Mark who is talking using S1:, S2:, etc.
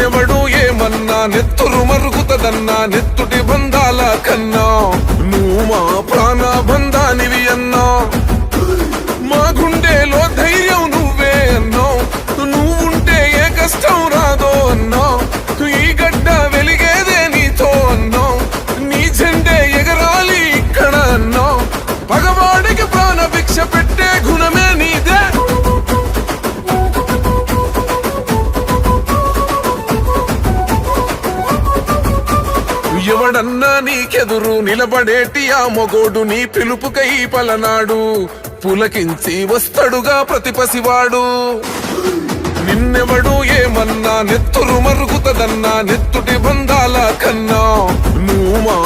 S1: నిన్నెవడు ఏమన్నా నెత్తురు మరుగుతదన్నా నెత్తుటి బంధాల కన్నా నువ్వు మా ప్రాణ బంధానివి అన్నా మా గుండెలో ధైర్యం నువ్వే అన్నావు నువ్వుంటే ఏ కష్టం రాదో అన్నావు ఈ గడ్డ వెలిగేదే నీతో అన్నావు నీ జెండే ఎగరాలి ఇక్కడ అన్నావు పగవాడికి ప్రాణ భిక్ష పెట్టే గుణమే నీదే ఎవడన్నా నీకెదురు నిలబడేటి ఆ మొగోడు నీ పిలుపుకై పలనాడు పులకించి వస్తడుగా ప్రతి పసివాడు నిన్నెవడు ఏమన్నా నెత్తురు మరుగుతదన్నా నెత్తుటి బంధాల కన్నా నువ్వు మా